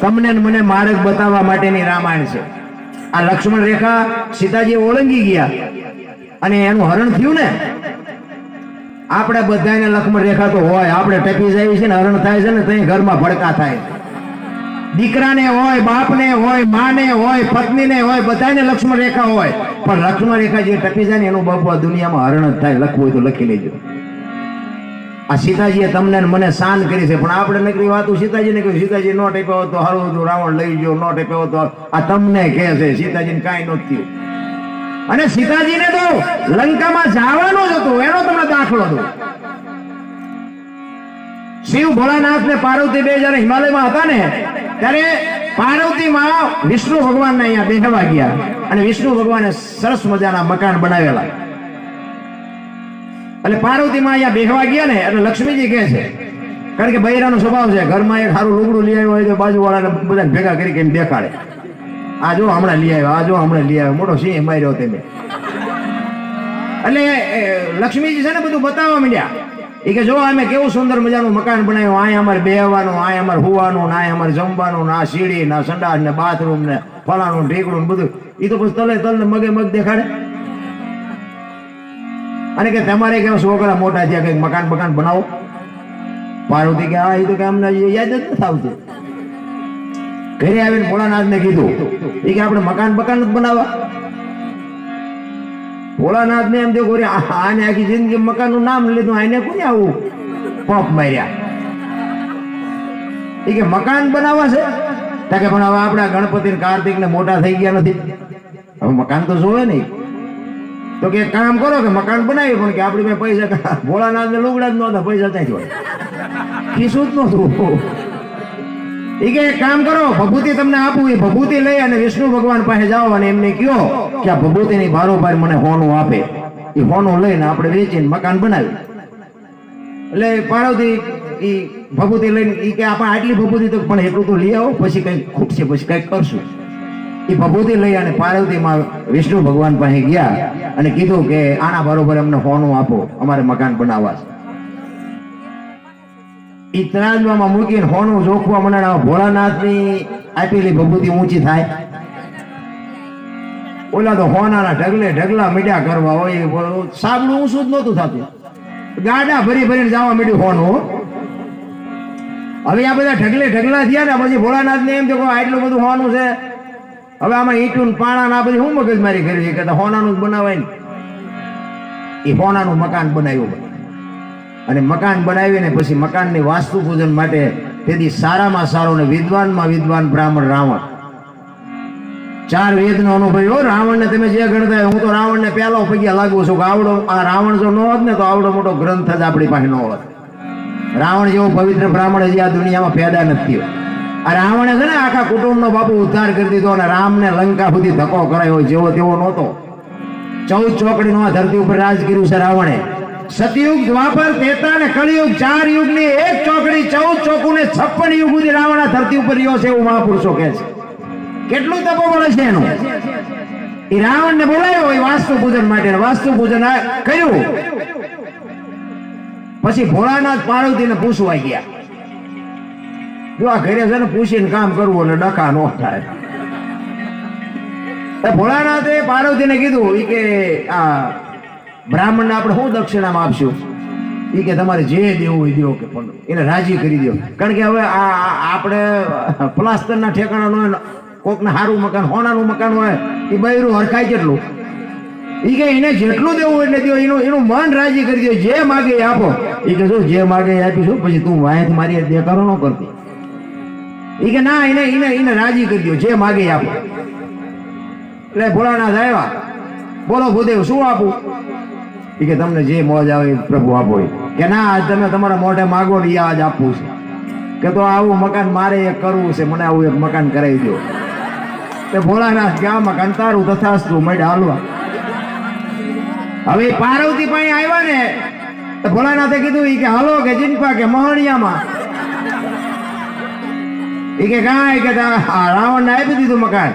તમને ને મને માર્ગ બતાવવા માટેની રામાયણ છે. આ લક્ષ્મણ રેખા સીતાજી ઓળંગી ગયા અને એનું હરણ થયું ને. આપણે બધાને લક્ષ્મણ રેખા તો હોય, આપણે ટપી જાય છે ને હરણ થાય છે ને ત્યાં ઘરમાં ભડકા થાય. દીકરાને હોય, બાપને હોય, માને હોય, પત્નીને હોય, બધાને લક્ષ્મણ રેખા હોય. પણ લક્ષ્મણ રેખા જે ટપી જાય ને એનું બાપુ આ દુનિયામાં હરણ જ થાય. લખવું હોય તો લખી લેજો. આ સીતાજીએ તમને મને શાન કરી છે, પણ આપણે નકરી વાતું સીતાજીને કહ્યું. સીતાજી નો ટેપ્યો તો હારું હતું, રાવણ લઈ ગયો. નો ટેપ્યો તો આ તમને કહે છે. સીતાજીને કાંઈ નહોતું થયું. અને સીતાજીને તો લંકામાં જવાનું જ હતું, એનો તમને દાખલો હતો. શિવ ભોળાનાથ ને પાર્વતી બે જયારે હિમાલયમાં હતા ને ત્યારે પાર્વતી માં વિષ્ણુ ભગવાન ને અહીંયા બેઠવા ગયા અને વિષ્ણુ ભગવાને સરસ મજાના મકાન બનાવેલા. એટલે પાર્વતી માં અહીંયા બેઠવા ગયા ને એટલે લક્ષ્મીજી કહે છે, કારણ કે બૈરાનો સ્વભાવ છે, ઘરમાં એક સારું લુગડું લઈ આવ્યો હોય તો બાજુ વાળાને બધા ભેગા કરી કેમ દેખાડે. આ જો હમણાં લઈ આવ્યો, આ જો હમણાં લઈ આવ્યો, મોટો સિંહ માર્યો તમે. એટલે લક્ષ્મીજી છે ને બધું બતાવવા માંડ્યા. એ કે જો અમે કેવું સુંદર મજાનું મકાન બનાવ્યું, અહીંયા અમારે બેહવાનું, અહીંયા અમારે હુવાનું, અહીંયા અમારે જમવાનું, ના સીડી, ના સંડાસ, ને બાથરૂમ, ને ફલાણું ઢીકડું બધું. એ તો પછી તલે તલ ને મગે મગ દેખાડે. અને કે તમારે કેવા છોકરા મોટા થયા કઈક મકાન બકાન બનાવો. પાર્વતી કે હા, એ તો કે અમને યાદ જ નથી આવતું. ઘરે આવીને ભોળાનાથ ને કીધું, એ કે આપણે મકાન બકાન જ બનાવવા. ભોળાનાથ ને એમ દેખો આને આખી જિંદગી મકાન નું નામ લીધું, આને કોને આવું પોપ માર્યા. એ કે મકાન બનાવવા છે કે પણ હવે આપણા ગણપતિ કાર્તિક ને મોટા થઈ ગયા નથી, હવે મકાન તો જોવે નહીં. તો કે કામ કરો કે મકાન બનાવ્યું, પણ કે આપણી પાસે પૈસા, ભોળાનાથ ને લુગડા જ નહોતા, પૈસા ત્યાં જોડે ખીસું જ નહોતું. એ કે એક કામ કરો, ભભૂતિ તમને આપું, એ ભભૂતિ લઈ અને વિષ્ણુ ભગવાન પાસે જાઓ અને એમને કહો કે આ ભભૂતિની બારોબાર મને હોનું આપે. એ હોનું લઈને આપણે વેચીને મકાન બનાવ્યું. એટલે પાર્વતી એ ભભૂતિ લઈને એ કે આપણે આટલી ભભૂતિ તો પણ એટલું તો લઈ આવો, પછી કંઈક ખૂટશે, પછી કંઈક કરશું. એ ભભૂતિ લઈ અને પાર્વતીમાં વિષ્ણુ ભગવાન પાસે ગયા અને કીધું કે આના બરોબર અમને હોનું આપો, અમારે મકાન બનાવવા છે. એ ત્રાજવામાં મૂકીને હોનું જોખવા મને ભોળાનાથની આપેલી ભભૂતિ ઊંચી થાય. ઓલા તો હોનાના ઢગલે ઢગલા મીઠા કરવા હોય, સાબડું ઊંચું જ નહોતું થતું, ગાડા ભરી ભરીને જવા માંડ્યું હોનું. હવે આ બધા ઢગલે ઢગલા થયા ને પછી ભોળાનાથ ને એમ કે આટલું બધું હોનું છે, હવે આમાં ઈટું પાણા ના બધી હું મગજમારી કરી કે હોનાનું જ બનાવાય ને. એ હોનાનું મકાન બનાવ્યું અને મકાન બનાવીને પછી મકાનની વાસ્તુ પૂજન માટે તેથી સારામાં સારો ને વિદ્વાનમાં વિદ્વાન બ્રાહ્મણ રાવણ, 4 વેદનો અનુભવ્યો. રાવણને તમે જે ગણતા, હું તો રાવણને પહેલો પગ્યા લાગુ છું કે આવડો આ રાવણ જો ન હોત ને તો આવડો મોટો ગ્રંથ જ આપણી પાસે ન હોત. રાવણ જેવો પવિત્ર બ્રાહ્મણ હજી આ દુનિયામાં પેદા નથી થયો. આ રાવણે છે ને આખા કુટુંબનો બાપુ ઉદ્ધાર કરી દીધો અને રામને લંકા સુધી ધક્કો કરાયો, જેવો તેવો નહોતો. 14 ચોકડીનો આ ધરતી ઉપર રાજ કર્યું છે રાવણે. સતયુગ, દ્વાપર, ત્રેતા ને કળિયુગ 4 યુગની એક ચોકડી, 14 ચોકું ને 56 યુગ સુધી રાવણ આ ધરતી ઉપર રહ્યો છે એવું મહાપુરુષો કહે છે. કેટલું તપોબળ છે એનું. એ રાવણ ને બોલાયો હોય વાસ્તુ પૂજન માટે, વાસ્તુ પૂજન કર્યું. પછી ભોળાનાથ પાર્વતીને પૂછવા ગયા. જો આ ઘરે છે ને પૂછીને કામ કરવું અને ડખા ન થાય. ભોળાનાથે પાર્વતીને કીધું એ કે આ બ્રાહ્મણ ને આપણે શું દક્ષિણામાં આપશું? એ કે તમારે જે દેવું હોય દેવો, કે પણ એને રાજી કરી દો. કારણ કે હવે આપણે પ્લાસ્ટરના ઠેકાણા હોય, કોકને સારું મકાન, હોનાનું મકાન હોય, એ બૈરું હરખાય કેટલું. એ કે એને જેટલું દેવું એટલે દો, એનું મન રાજી કરી દો, જે માગે એ આપો. એ કે જો જે માગે એ આપીશું, પછી તું વાંયથી મારી દેખાડો ન કરતી. એ કે ના, એને રાજી કરી દો, જે માગે એ આપો. એટલે ભોળાનાથ આવ્યા, બોલો ભૂદેવ શું આપું? એ કે તમને જે મોજ આવે પ્રભુ આપો. કે ના, આજ તમે તમારા મોઢે માગો ને આજ આપવું છે. કે તો આવું મકાન મારે એક કરવું છે, મને આવું એક મકાન કરાવી દો. તે ભોળાનાથ કે આ મકાન તારું તથાસ્તુ, મળે હાલવા. હવે પાર્વતી પાસે આવ્યા ને તો ભોળાનાથે કીધું કે હાલો કે જીનપા કે મહણિયામાં. એ કે કાંઈ કે રાવણ ને આપી દીધું મકાન.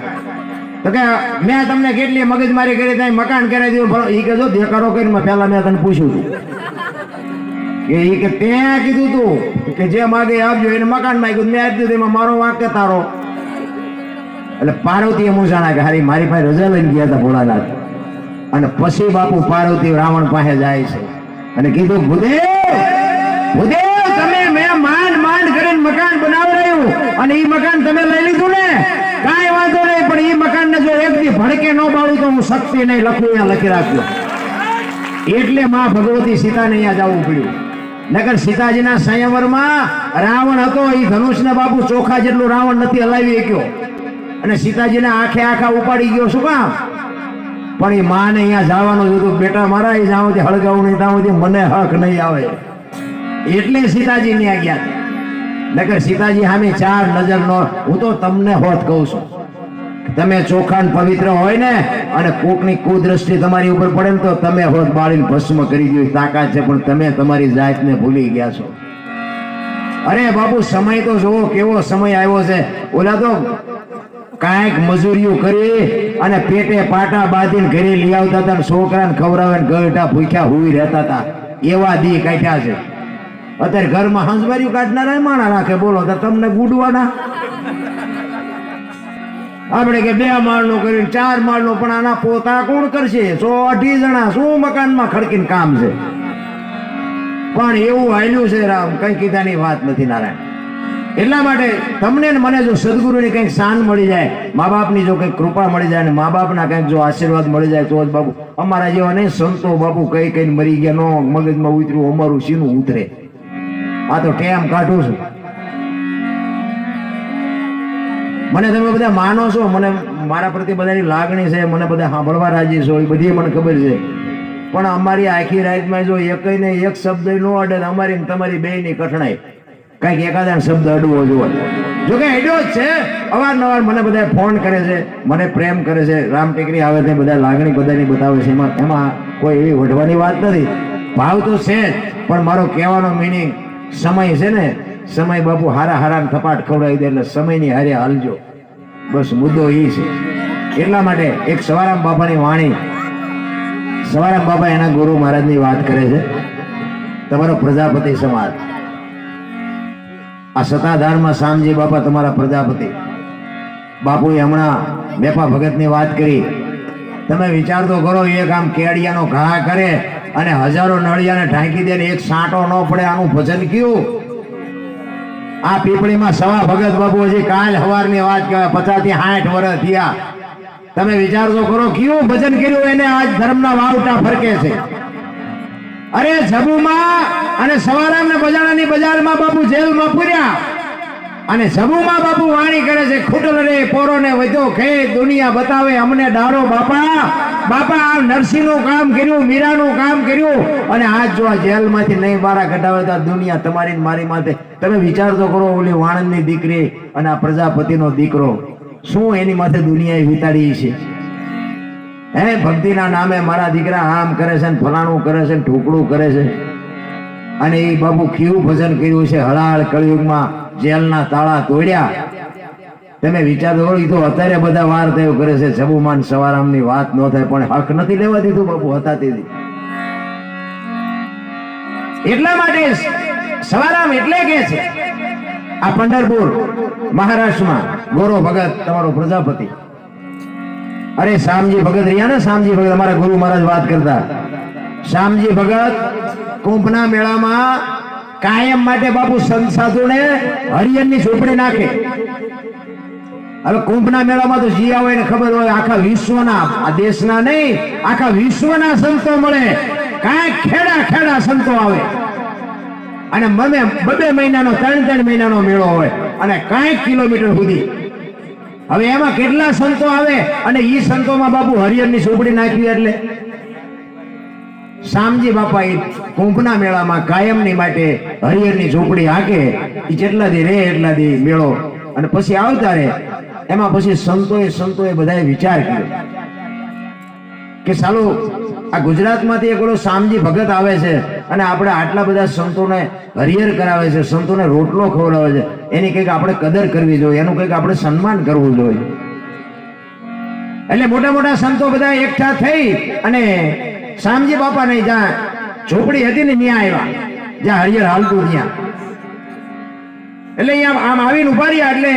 તો કે મેં તમને કેટલી મગજમારી કરી ત્યાં મકાન કરાવી દીધું. એ કે જો દેખાડો કરીને પહેલા મેં તને પૂછ્યું હતું કે ત્યાં કીધું તું કે જે માગે આપજો, એને મકાન માંગ્યું, મેં આપી દીધું, એમાં મારો વાંક કે તારો? એટલે પાર્વતીએ મૂંઝાણા કે હારી મારી પાસે રજા લઈને ગયા હતા ભોળાનાથ. અને પછી બાપુ પાર્વતી રાવણ પાસે જાય છે અને કીધું ભૂદેવ ભૂદેવ તમે મેં માંડ કરીને મકાન બનાવડાયું અને એ મકાન તમે લઈ લીધું ને, કાંઈ વાંધો નહીં, પણ એ મકાન ને જો એક દી ભડકે ન બાળું તો હું શક્તિ નહીં લખું, અહીંયા લખી રાખ્યો. એટલે માં ભગવતી સીતાને અહીંયા જવું પડ્યું. નકર સીતાજીના સંયવરમાં રાવણ હતો, એ ધનુષને બાપુ ચોખા જેટલું રાવણ નથી હલાવી શક્યો અને સીતાજીને આખે આખા ઉપાડી ગયો. શું કામ? પણ એ માને અહીંયા જવાનું હતું, બેટા મારા એ જાવ હળગાવું નહીં ત્યાં મને હક નહીં આવે. એટલે સીતાજી ત્યાં ગયા. નકર સીતાજી સામે ચાર નજર નો. હું તો તમને હોત કહું છું, તમે ચોખ્ખા ને પવિત્ર હોય ને અને કોકની કુદ્રષ્ટિ તમારી ઉપર પડે ને તો તમે હોત બાળીને ભસ્મ કરી દો તાકાત છે, પણ તમે તમારી જાતને ભૂલી ગયા છો. અરે બાપુ સમય તો જુઓ કેવો સમય આવ્યો છે. ઓલા તો કાંઈક મજૂરીઓ કરી અને પેટે પાટા બાંધીને ઘરે લઈ આવતા હતા, છોકરાને ખવડાવે ગળટા ભૂખ્યા હુઈ રહેતા હતા. એવા દી કાઢ્યા છે. અત્યારે ઘરમાં હંસવાર્યું કાઢનારા માણા રાખે. બોલો તો તમને ગુડવાના. આપણે કે 2 માળનું કર્યું 4 માળનું, પણ આના પોતા કોણ કરશે? 100-2 જણા શું મકાનમાં ખડકીને કામ છે? પણ એવું હાલ્યું છે રામ, કઈ કીધાની વાત નથી નારાયણ. એટલા માટે તમને ને મને જો સદગુરુની કંઈક શાન મળી જાય, મા બાપની જો કંઈક કૃપા મળી જાય, ને મા બાપના કંઈક જો આશીર્વાદ મળી જાય તો જ બાપુ અમારા જેવા નહીં સંતો બાપુ કઈ કઈ મરી ગયા નો મગજમાં ઉતર્યું, અમારું શીનું ઉતરે. આ તો ટેમ કાઢું છું. મને તમે બધા માનો છો, મને મારા પ્રત્યે બધાની લાગણી છે, મને બધા સાંભળવા રાજી છો, એ બધી મને ખબર છે. પણ અમારી આખી રાતમાં જો એકને એક શબ્દ નો અડે, અમારી તમારી બેયની કઠણાઈ કઈક એકાદા શબ્દ અડવો જોઈએ. જો કે અડ્યો જ છે. અવારનવાર મને બધા ફોન કરે છે, મને પ્રેમ કરે છે, રામ ટેકરી આવે છે, બધા લાગણી બધાની બતાવે છે. એમાં કોઈ એવી વઢવાની વાત નથી. ભાવ તો છે જ, પણ મારો કહેવાનો મિનિંગ સમય છે ને, સમય બાપુ હારા થપાટ ખવડાવી દે, એટલે સમયની હારે હાલજો. બસ મુદ્દો એ છે. એટલા માટે એક સવારામ બાપાની વાણી, સવારામ બાપા એના ગુરુ મહારાજની વાત કરે છે. તમારો પ્રજાપતિ સમાજ, આ સત્તાધારમાં શામજી બાપા તમારા પ્રજાપતિ. બાપુએ હમણાં બેપા ભગતની વાત કરી. તમે વિચાર તો કરો, એક આમ કેડિયાનો ઘા કરે અને હજારો નળિયાને ઢાંકી દે ને એક સાંટો ન પડે, આનું ભજન કયું? આ પીપળીમાં સવા ભગત બાપુ હજી કાલ સવારની વાત કહેવાય, 50 થી 60 વર્ષ થયા. તમે વિચાર તો કરો કયું ભજન કર્યું એને આજ ધર્મના વાવટા ફરકે છે. અરે જબુમાં અને સવારામ ને બજાણાની બજારમાં બાપુ જેલમાં પૂર્યા અને જબુમાં બાપુ વાણી કરે છે, ખૂટલ રે પોરો ને વધ્યો ખે દુનિયા બતાવે અમને ડારો. બાપા આ નરસિંહનું કામ કર્યું, મીરાનું કામ કર્યું, અને આજ જો આ જેલમાંથી નહીં બારા કઢાવે તો દુનિયા તમારી મારી માથે. તમે વિચાર તો કરો, ઓલી વાણંદની દીકરી અને આ પ્રજાપતિનો દીકરો શું એની માથે દુનિયાએ વિતાડી છે. હે ભક્તિના નામે મારા દીકરા આમ કરે છે ને ફલાણું કરે છે ને ઢોકળું કરે છે. અને એ બાપુ કેવું ભજન કર્યું છે. હળાળ કળિયુગમાં જેલના તાળા તોડ્યા. તમે વિચાર કરો, એ તો અત્યારે બધા વાર થયો કરે છે. જબુમાન સવારામની વાત ન થાય, પણ હક નથી લેવા દીધું બાપુ હતા તેથી. એટલા માટે સવારામ એટલે કે છે આ પંઢરપુર મહારાષ્ટ્રમાં ગોરો ભગત તમારો પ્રજાપતિ. અરે શામજી ભગત રહ્યા ને, શામજી ભગત અમારા ગુરુ મહારાજ વાત કરતા. શામજી ભગત કુંભના મેળામાં કાયમ માટે બાપુ સંત સાધુને હરિયનની ઝૂંપડી નાખે. હવે કુંભના મેળામાં તો જીયા હોય ને ખબર હોય, આખા વિશ્વના, આ દેશના નહીં આખા વિશ્વના સંતો મળે. કાંઈક ખેડા સંતો આવે અને મને 2 મહિનાનો 3 મહિનાનો મેળો હોય અને કાંઈક કિલોમીટર સુધી. હવે એમાં કેટલા સંતો આવે અને ઈ સંતોમાં બાપુ હરિયનની ઝૂંપડી નાખી. એટલે શામજી બાપા એ કુંભના મેળામાં કાયમની માટે હરિયનની ઝૂંપડી હાકે. એ જેટલા દી રહે એટલા દી મેળો, અને પછી આવતા રહે. એમાં પછી સંતોએ બધાએ વિચાર કર્યો કે ચાલો આ ગુજરાતમાંથી એક ઓલો શામજી ભગત આવે છે અને આપણે આટલા બધા સંતોને હરિહર કરાવે છે, સંતોને રોટલો ખવડાવે છે, એની કંઈક આપણે કદર કરવી જોઈએ, એનું કંઈક આપણે સન્માન કરવું જોઈએ. એટલે મોટા સંતો બધા એકઠા થઈ અને શામજી બાપા ને જ્યાં ઝોપડી હતી ને ત્યાં આવ્યા. જ્યાં હરિયર હાલતું ત્યાં. એટલે અહીંયા આમ આવીને ઉભા રહ્યા એટલે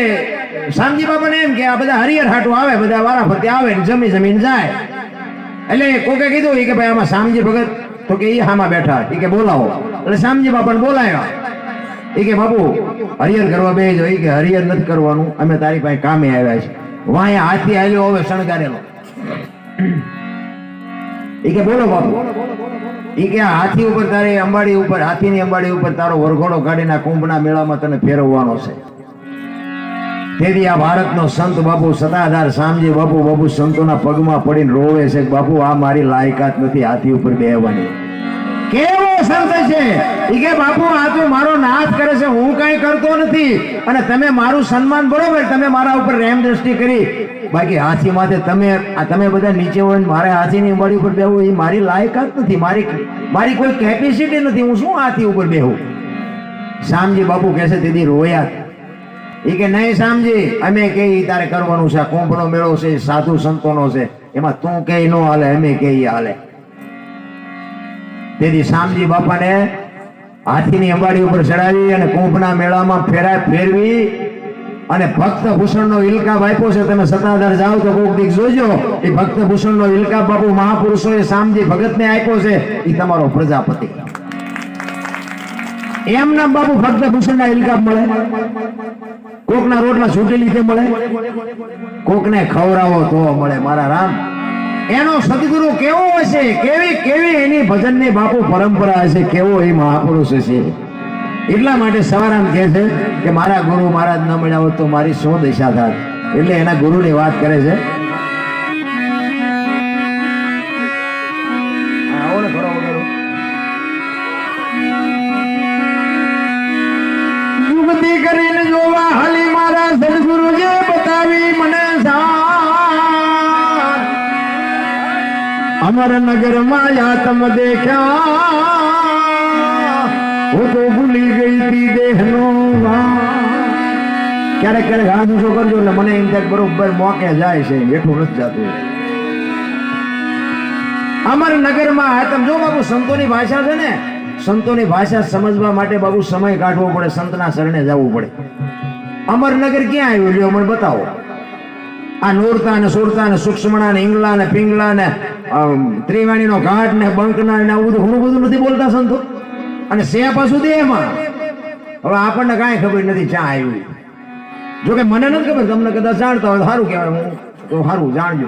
શામજી બાપાને એમ કે આ બધા હરિયર હાટું આવે, બધા વારા ફરતી આવે ને જમીન જાય. એટલે કોકે કીધું કે ભાઈ આમાં શામજી ભગત, તો કે એ હામાં બેઠા, એ કે બોલાવો. એટલે શામજી બાપાને બોલાવ્યા. એ કે બાપુ હરિયર કરવા બેસજો. એ કે હરિયર નથી કરવાનું, અમે તારી પાસે કામે આવ્યા છે. વાંહે હાથી આવ્યો હવે શણગારેલો. એ કે બોલો બાપુ. એ કે આ હાથી ઉપર તારે અંબાડી ઉપર, હાથીની અંબાડી ઉપર તારો વરઘોડો કાઢીને કુંભના મેળામાં તને ફેરવવાનો છે. તેથી આ ભારતનો સંત બાપુ સદાધાર શામજી બાપુ સંતોના પગમાં પડીને રોવે છે, બાપુ આ મારી લાયકાત નથી હાથી ઉપર બેહવાની. કેવો સંત છે. એ કે બાપુ આ તો મારો નાશ કરે છે, હું કઈ કરતો નથી. અને તમે મારું સન્માન, બરોબર, તમે મારા ઉપર રેમ દ્રષ્ટિ કરી, બાકી હાથી માથે તમે બધા નીચે હોય ને મારે હાથીની અંબાડી ઉપર બેહવું, એ મારી લાયકાત નથી, મારી કોઈ કેપેસિટી નથી, હું શું હાથી ઉપર બેહું. શામજી બાપુ કહેશે તેથી રોયા. એ કે નહીં શામજી, અમે કે તારે કરવાનું છે, કુંભનો મેળો છે, સાધુ સંતોનો છે, એમાં તું કે નો હાલે, અમે કે હાલે. તેથી શામજી બાપાને હાથીની અંબાડી ઉપર ચડાવી અને કુંભના મેળામાં ફેરવી અને ભક્ત ભૂષણનો ઇલકાબ આપ્યો છે. તમે સત્તાધાર જાઓ તો કોઈક દીક જોજો, એ ભક્ત ભૂષણનો ઇલકાબ બાપુ મહાપુરુષોએ શામજી ભગતને આપ્યો છે. એ તમારો પ્રજાપતિ. એમના બાપુ ભક્ત ભૂષણના ઇલકાબ મળે, કોકના રોટલા છૂટી લીધે મળે, કોકને ખવડાવો તો મળે. મારા રામ, એનો સદગુરુ કેવો હશે, કેવી એની ભજનની બાપુ પરંપરા હશે, કેવો એ મહાપુરુષ હશે. એટલા માટે સવારામ કહે છે કે મારા ગુરુ મહારાજ ન મળ્યા હોત તો મારી શું દશા થાત. એટલે એના ગુરુની વાત કરે છે. યુગતી કરીને જોવા હાલી મારા સદગુરુ જે બતાવી મને અમર નગર માં યાતમ દેખ્યા, હું તો ભૂલી ગઈ તી દેહનો. ક્યારેક હાથ ઊંચો કરજો એટલે મને એમ થાય બરોબર મોકે જાય છે, એટલું નથી જતું. અમર નગર માં યાતમ. જો બાબુ સંતોની ભાષા છે ને, સંતોની ભાષા સમજવા માટે બાબુ સમય કાઢવો પડે, સંતના શરણે જવું પડે. અમરનગર ક્યાં આવ્યું લ્યો મને બતાવો. આ નોરતા ને સુરતા ને સૂક્ષ્મણા ને ઈંગલા ને પિંગલા ને ત્રિવાણીનો ઘાટ ને બંકના ને આવું ઘણું બધું નથી બોલતા સંતો. અને સે પાછું દેહમાં. હવે આપણને કાંઈ ખબર નથી ક્યાં આવ્યું. જોકે મને નથી ખબર, તમને કદાચ જાણતા હોય સારું કહેવાય, હું તો સારું જાણજો.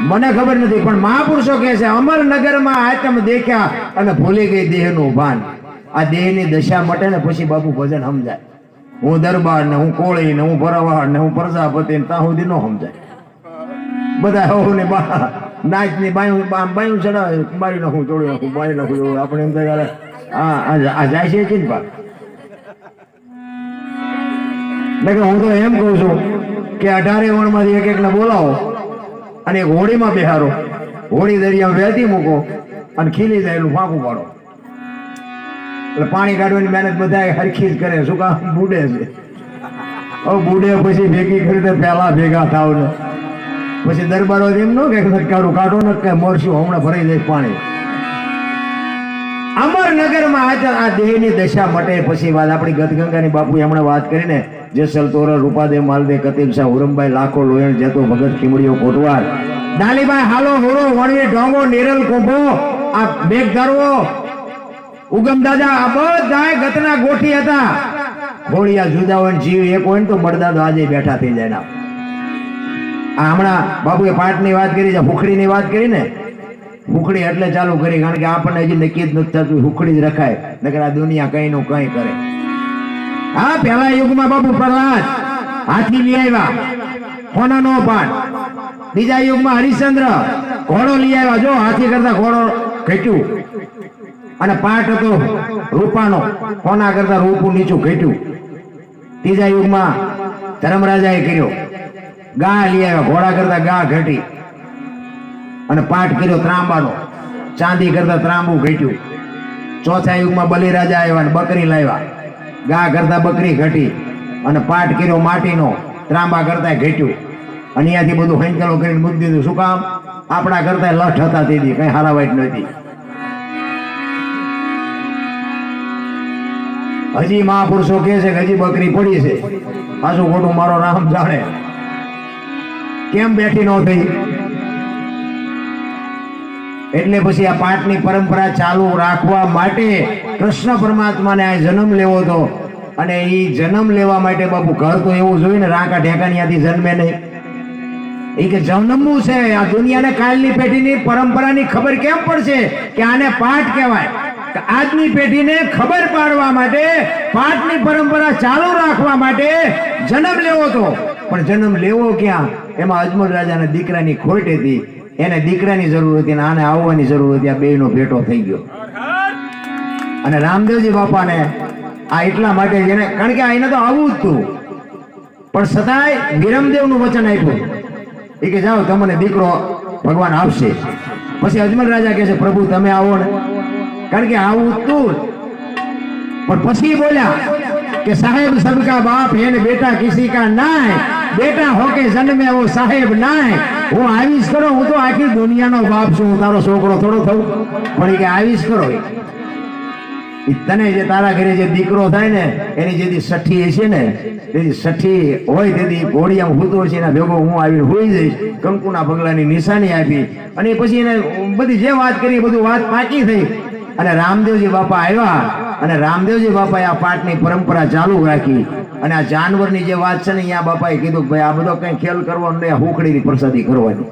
મને ખબર નથી, પણ મહાપુરુષો કહે છે અમરનગરમાં આતમ દેખ્યા અને ભૂલી ગઈ દેહનું ભાન. આ દેહની દશા મટે ને પછી બાપુ ભજન સમજાય. હું દરબાર ને હું કોળી ને હું ભરવાડ ને હું પ્રજાપતિ ને ત્યાં સુધી ન સમજાય. બધા હોવું ને નાચ ની બાયું ચડાવે, મારી નાખું તોડી નાખું, મારી નાખું, એવું આપણે એમ થાય આ જાય છે ચિંતા. હું તો એમ કઉ છું કે 18 વણમાંથી એક ને બોલાવો અને એક હોળીમાં બેહારો, હોળી દરિયામાં વહેતી મૂકો અને ખીલી જાય એટલું ફાંકું પાડો. એટલે પાણી કાઢવાની મહેનત બધા હરખી જ કરે. શું કામ? બુડે છે. હવે બુડે પછી ભેગી કરી પેલા ભેગા થાવ ને પછી દરબારો એમ ન કે કાઢો ન કે મોરશું હમણાં ભરાઈ જાય પાણી. અમરનગરમાં આ દેહની દશા મટે પછી વાત આપણી ગતગંગાની બાપુ હમણાં વાત કરીને જેસલ તોરલ રૂપાદેવ માલદેવ કતીબ શાહ હુરમભાઈ લાખો લોયણ જેતો ભગત ખીમડીઓ કોટવાર ડાલીભાઈ હાલો હોરો વણવી ઢોંગો નિરલ કુંભો આ બેગ ધરવો ઉગમ દાદા આ બધા ગતના ગોઠી હતા. હોળિયા જુદા હોય જીવ એક હોય ને તો મળદાદો આજે બેઠા થઈ જાય. આ હમણાં બાબુએ પાઠની વાત કરી છે, હુખડીની વાત કરી ને, હુખડી એટલે ચાલુ કરી કારણ કે આપણને હજી નક્કી જ નથી થતું, હુખડી જ રખાય નકર આ દુનિયા કઈ નું કઈ કરે. હા, પહેલા યુગમાં બાપુ પ્રહલાદ હાથી લઈ આવ્યા, હોનાનો પાઠ. બીજા યુગમાં હરિશ્ચંદ્ર ઘોડો લઈ આવ્યા. જો હાથી કરતા ઘોડો ઘટ્યું અને પાઠ હતો રૂપાનો, હોના કરતા રૂપું નીચું ઘટ્યું. ત્રીજા યુગમાં ધર્મરાજાએ કર્યો, ગા લઈ આવ્યા, ઘોડા કરતા ગા ઘટી અને પાઠ કર્યો ત્રાંબાનો, ચાંદી કરતા ત્રાંબુ ઘટ્યું. ચોથા યુગમાં બલિરાજા આવ્યા અને બકરી લાવ્યા, ગા કરતા બકરી ઘટી અને પાઠ કર્યો માટીનો, ત્રાંબા કરતા ઘટ્યું. અને અહીંયાથી બધું હંકેલો કરીને મૂકી દીધું. શું કામ? આપણા કરતા લઠ હતા તેથી કઈ હારા વાઈટ નથી. હજી મહાપુરુષો કહે છે કે હજી બકરી પડી છે. પાછું ખોટું મારો રામ જાણે કેમ બેઠી ન થઈ. એટલે પછી આ પાઠની પરંપરા ચાલુ રાખવા માટે કૃષ્ણ પરમાત્માને આ જન્મ લેવો હતો. અને એ જન્મ લેવા માટે બાપુ ઘર તો એવું જોઈએ ને, રાંકા ઢેકાનિયાથી જન્મે નહીં. એ કે જન્મવું છે આ દુનિયાને, કાલની પેઢીની પરંપરાની ખબર કેમ પડશે કે આને પાઠ કહેવાય. આજની પેઢીને ખબર પાડવા માટે, પાઠની પરંપરા ચાલુ રાખવા માટે જન્મ લેવો હતો. પણ જન્મ લેવો ક્યાં? એમાં અજમલ રાજાના દીકરાની ખોટ હતી. એને દીકરાની જરૂર હતી અને આને આવવાની જરૂર હતી. આ બેયનો ભેટો થઈ ગયો. અને રામદેવજી બાપાને આ એટલા માટે જેને, કારણ કે એને તો આવું જ હતું, પણ છતાંય વિરમદેવનું વચન આપ્યું એ કે જાઓ તમને દીકરો ભગવાન આપશે. પછી અજમલ રાજા કહે છે પ્રભુ તમે આવો ને, કારણ કે આવું તું. પણ પછી બોલ્યા કે સાહેબ સબકા બાપ હે ને બેટા કિસી કા નાય, બેટા હોકે જન્મે વો સાહેબ નાય. હું આવીશ કરો, હું તો આખી દુનિયાનો બાપ છું, હું તારો છોકરો થોડો થઉં. પણ કે આવીશ કરો, તને જે તારા ઘરે જે દીકરો થાય ને એની જેથી સઠ્ઠી હશે ને, તેથી સઠ્ઠી હોય તેથી ઘોડિયામાં ભૂતો છે, એના ભેગો હું આવીને હોઈ જઈશ. કંકુના પગલાની નિશાની આપી અને પછી એને બધી જે વાત કરી બધું વાત પાકી થઈ. અને રામદેવજી બાપા આવ્યા અને રામદેવજી બાપાએ આ પાઠની પરંપરા ચાલુ રાખી. અને આ જાનવરની જે વાત છે ને, અહીંયા બાપાએ કીધું ભાઈ આ બધો કઈ ખેલ કરવાનો નહીં, હુખડીની પ્રસાદી કરવાની,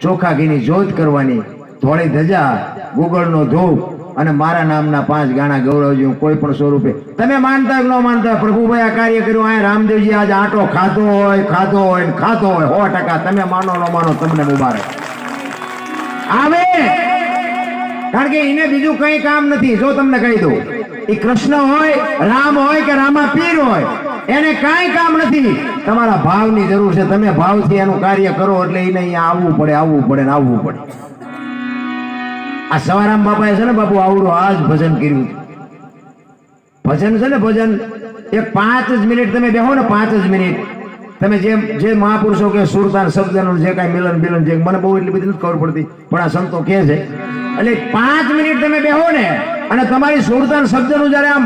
ચોખા ઘીની જોત કરવાની, ધોળી ધજા, ગુગળનો ધૂપ અને મારા નામના 5 ગાણા ગૌરવજી. હું કોઈ પણ સ્વરૂપે, તમે માનતા ન માનતા, પ્રભુભાઈ આ કાર્ય કર્યું. આ રામદેવજી આજ આટો ખાતો હોય ખાતો હોય ખાતો હોય 100%. તમે માનો ન માનો, તમને મુબારક આવે. કારણ કે એને બીજું કઈ કામ નથી. જો તમને કહી દઉં, એ કૃષ્ણ હોય, રામ હોય કે રામા પીર હોય, એને કઈ કામ નથી. તમારા ભાવની જરૂર છે. તમે ભાવથી એનું કાર્ય કરો એટલે એને અહીંયા આવવું પડે, આવવું પડે ને આવવું પડે. આ સવારામ બાપાએ છે ને બાપુ આવડું આજ ભજન કર્યું. ભજન છે ને, ભજન એક 5 જ મિનિટ તમે બેહો ને, 5 જ મિનિટ તમે જે મહાપુરુષો કે સુરતાન શબ્દનું જે કાંઈ મિલન જે મને બહુ એટલી બધી નથી ખબર પડતી, પણ આ સંતો કહે છે. એટલે 5 મિનિટ તમે બેહો ને અને તમારી સુરતાન શબ્દનું જયારે આમ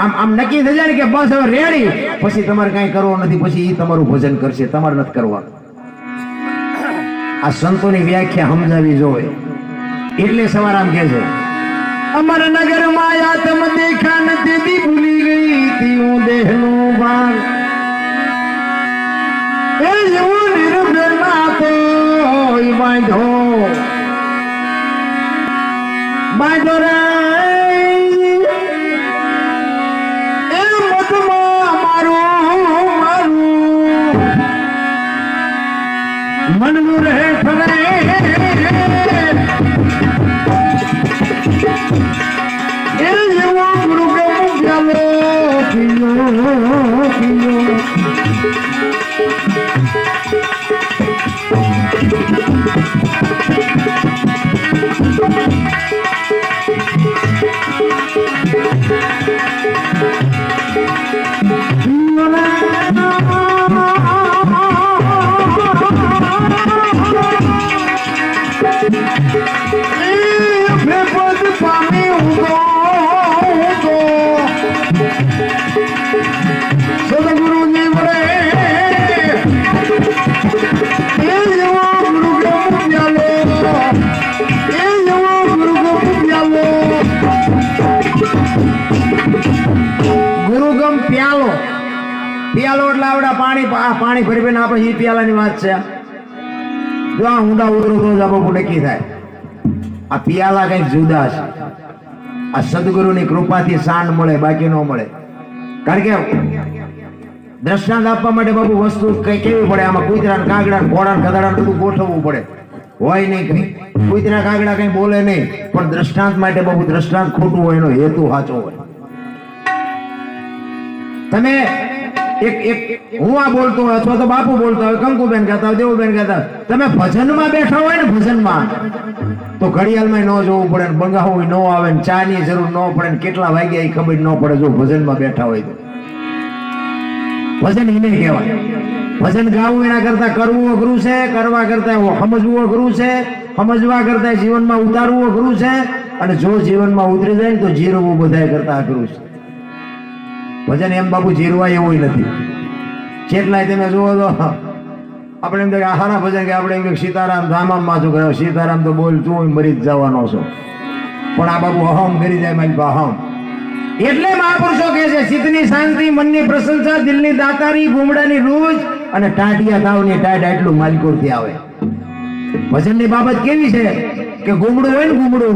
આમ આમ નક્કી થઈ જાય ને કે બસ હવે રેડી, પછી તમારે કાંઈ કરવું નથી. પછી એ તમારું ભજન કરશે, તમારે નથી કરવાનું. આ સંતોની વ્યાખ્યા સમજાવી જોઈએ. એટલે સવારામ કહે છે અમર નગર માયા તમ દેખા નથી દી ભૂલી ગઈ તી હું દેહનું ભાન. એ એવું નિર્ભેના તો બાંધો રે એ મતમાં મારું મનનું રહે ફરે. પિયાલો એટલે આવડા પાણી ભરી ભરીને આપણે એ પિયાલાની વાત છે. જો આ ઊંડા ઉતરો તો જ આપણું નક્કી થાય. આ પિયાલા કઈક જુદા છે. આ સદગુરુની કૃપાથી શાન મળે, બાકી ન મળે. કારણ કે દ્રષ્ટાંત આપવા માટે બાપુ વસ્તુ કઈ કેવી પડે. આમાં કૂતરા કાગડા ઘોડા ગધાડા બધું ગોઠવવું પડે. હોય નહીં કઈ કૂતરા કાગડા કઈ બોલે નહીં, પણ દ્રષ્ટાંત માટે બાપુ દ્રષ્ટાંત ખોટું હોય, એનો હેતુ સાચો હોય. તમે હું આ બોલતો હોય અથવા તો બાપુ બોલતા હોય, કંકુબેન કહેતા હોય, દેવુબેન કહેતા હોય, તમે ભજનમાં બેઠા હોય ને, ભજનમાં તો ઘડિયાળમાં ન જોવું પડે, બંગાવું ન આવે, ચા ની જરૂર ન પડે, કેટલા વાગ્યા એ ખબર ન પડે. જો ભજનમાં બેઠા હોય તો ભજન એને કહેવાય. ભજન ગાવું એના કરતા કરવું અઘરું છે, કરવા કરતા સમજવું અઘરું છે, સમજવા કરતા જીવનમાં ઉતારવું અઘરું છે. અને જો જીવનમાં ઉતરી જાય ને તો જીરવું બધા કરતા અઘરું છે. ભજન એમ બાપુ જીરવાય એવું નથી. કેટલાય તમે જુઓ તો આપણે એમ કે હારા ભજન કે આપણે એમ કે સીતારામ ધામમાં માથું કર્યો, સીતારામ તો બોલ તું મરી જ જવાનો છો, પણ આ બાબુ અહમ કરી જાય મારી અહમ. એટલે મહાપુરુષો કહે છે ચિત્તની શાંતિ, મનની પ્રશંસા, દિલની દાતારી, ભૂમડાની રૂજ અને ટાટિયા તાવની ટાટ આટલું માલિકોરથી આવે. ભજનની બાબત કેવી છે કે ગુમડું હોય ને ગુમડું,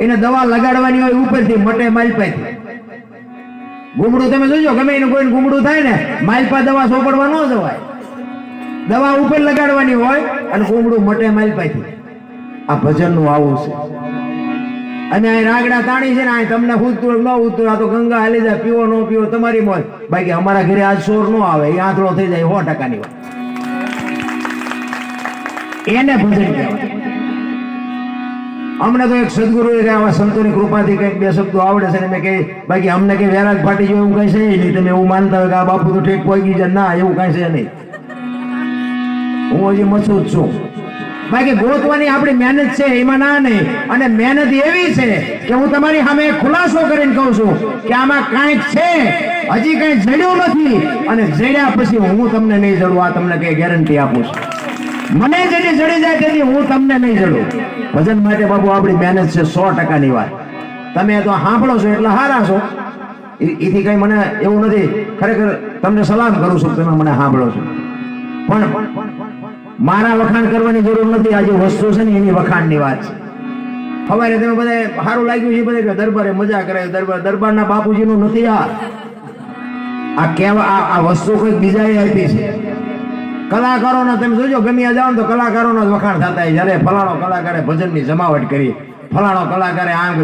એને દવા લગાડવાની હોય ઉપરથી મટે માલપાથી. ગુમડું તમે જોજો ગમે એનું કોઈ ગુમડું થાય ને માલપા દવા સોપડવા ન જવાય, દવા ઉપર લગાડવાની હોય અને ગુમડું મટે માલપાથી. આ ભજનનું આવું છે. અને આ રાગડા તાણી છે ને આ તમને ઉતરું ન ઉતરું, આ તો ગંગા હાલી જાય, પીવો ન પીવો તમારી મોજ. બાકી અમારા ઘરે આજ શોર ન આવે, એ આંધળો થઈ જાય 100%ની વાત. એને ભજન કહેવાય. અમને તો એક સદગુરુ આવા સંતોની કૃપાથી કંઈક બે શબ્દો આવડે છે ને મેં કહી, બાકી અમને કઈ વેરાગ ફાટી ગયો એવું કઈ છે નહીં. તમે એવું માનતા હોય કે આ બાપુ તો ઠેક પહોંચી જાય, ના એવું કઈ છે નહીં. હું હજી મસૂદ છું. બાકી ગોતવાની આપણી મહેનત છે એમાં ના નહીં. અને મહેનત એવી છે કે હું તમારી સામે ખુલાસો કરીને કહું છું કે આમાં કાંઈક છે, હજી કઈ જડ્યું નથી, અને જડ્યા પછી હું તમને નહીં જડું, આ તમને કઈ ગેરંટી આપું છું. મને જેથી જડી જાય તેથી હું તમને નહીં જડું. ભજન માટે બાબુ આપણી મહેનત છે 100%ની વાત. તમે તો સાંભળો છો એટલે હારા છો, એથી કઈ મને એવું નથી. ખરેખર તમને સલામ કરું છું, તમે મને સાંભળો છો, પણ મારા વખાણ કરવાની જરૂર નથી. આ જે વસ્તુ છે ને એની વખાણની વાત છે. સવારે તમે બધા સારું લાગ્યું છે બધા દરબારે મજા કરે, દરબારના બાપુજીનું નથી. આ કેવા આ વસ્તુ કોઈ બીજાએ આપી છે. કલાકારોના તમે જોજો ગમ્યા જાઓ તો કલાકારોના જ વખાણ થતા હોય. જયારે ફલાણો કલાકારે ભજનની જમાવટ કરી, ફલાણો કલાકારે આંગ